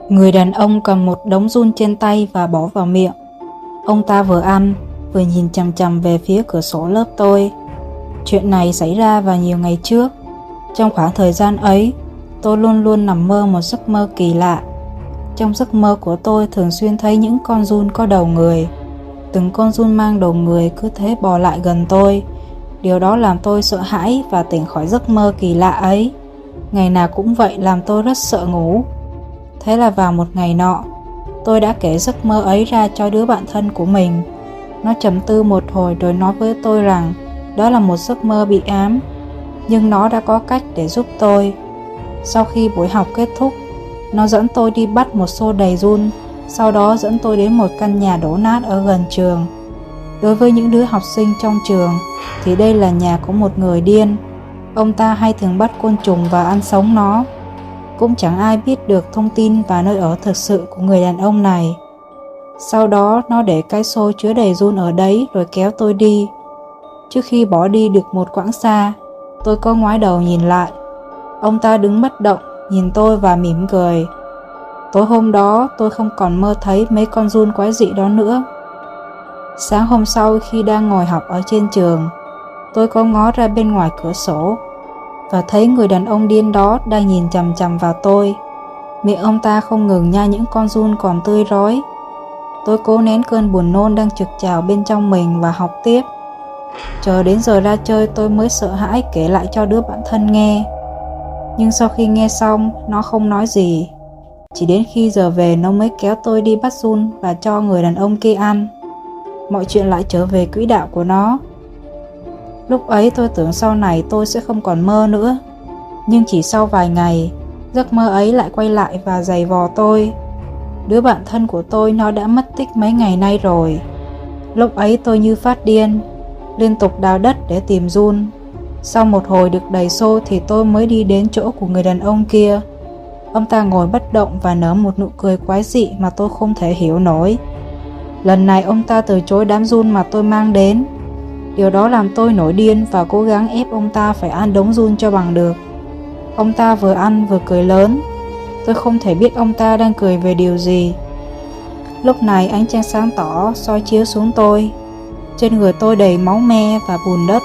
Người đàn ông cầm một đống giun trên tay và bỏ vào miệng. Ông ta vừa ăn, vừa nhìn chằm chằm về phía cửa sổ lớp tôi. Chuyện này xảy ra vào nhiều ngày trước. Trong khoảng thời gian ấy, tôi luôn luôn nằm mơ một giấc mơ kỳ lạ. Trong giấc mơ của tôi thường xuyên thấy những con giun có đầu người. Từng con giun mang đầu người cứ thế bò lại gần tôi. Điều đó làm tôi sợ hãi và tỉnh khỏi giấc mơ kỳ lạ ấy. Ngày nào cũng vậy, làm tôi rất sợ ngủ. Thế là vào một ngày nọ, tôi đã kể giấc mơ ấy ra cho đứa bạn thân của mình. Nó trầm tư một hồi rồi nói với tôi rằng đó là một giấc mơ bị ám, nhưng nó đã có cách để giúp tôi. Sau khi buổi học kết thúc, nó dẫn tôi đi bắt một xô đầy giun, sau đó dẫn tôi đến một căn nhà đổ nát ở gần trường. Đối với những đứa học sinh trong trường thì đây là nhà của một người điên. Ông ta hay thường bắt côn trùng và ăn sống nó. Cũng chẳng ai biết được thông tin và nơi ở thực sự của người đàn ông này. Sau đó nó để cái xô chứa đầy giun ở đấy rồi kéo tôi đi. Trước khi bỏ đi được một quãng xa, tôi có ngoái đầu nhìn lại. Ông ta đứng bất động, nhìn tôi và mỉm cười. Tối hôm đó tôi không còn mơ thấy mấy con giun quái dị đó nữa. Sáng hôm sau khi đang ngồi học ở trên trường, tôi có ngó ra bên ngoài cửa sổ và thấy người đàn ông điên đó đang nhìn chằm chằm vào tôi. Miệng ông ta không ngừng nhai những con giun còn tươi rói. Tôi cố nén cơn buồn nôn đang trực trào bên trong mình và học tiếp. Chờ đến giờ ra chơi tôi mới sợ hãi kể lại cho đứa bạn thân nghe. Nhưng sau khi nghe xong, nó không nói gì. Chỉ đến khi giờ về nó mới kéo tôi đi bắt giun và cho người đàn ông kia ăn. Mọi chuyện lại trở về quỹ đạo của nó. Lúc ấy tôi tưởng sau này tôi sẽ không còn mơ nữa. Nhưng chỉ sau vài ngày, giấc mơ ấy lại quay lại và giày vò tôi. Đứa bạn thân của tôi nó đã mất tích mấy ngày nay rồi. Lúc ấy tôi như phát điên, liên tục đào đất để tìm giun. Sau một hồi được đầy xô thì tôi mới đi đến chỗ của người đàn ông kia. Ông ta ngồi bất động và nở một nụ cười quái dị mà tôi không thể hiểu nổi. Lần này ông ta từ chối đám giun mà tôi mang đến. Điều đó làm tôi nổi điên và cố gắng ép ông ta phải ăn đống giun cho bằng được. Ông ta vừa ăn vừa cười lớn. Tôi không thể biết ông ta đang cười về điều gì. Lúc này ánh trăng sáng tỏ soi chiếu xuống tôi. Trên người tôi đầy máu me và bùn đất.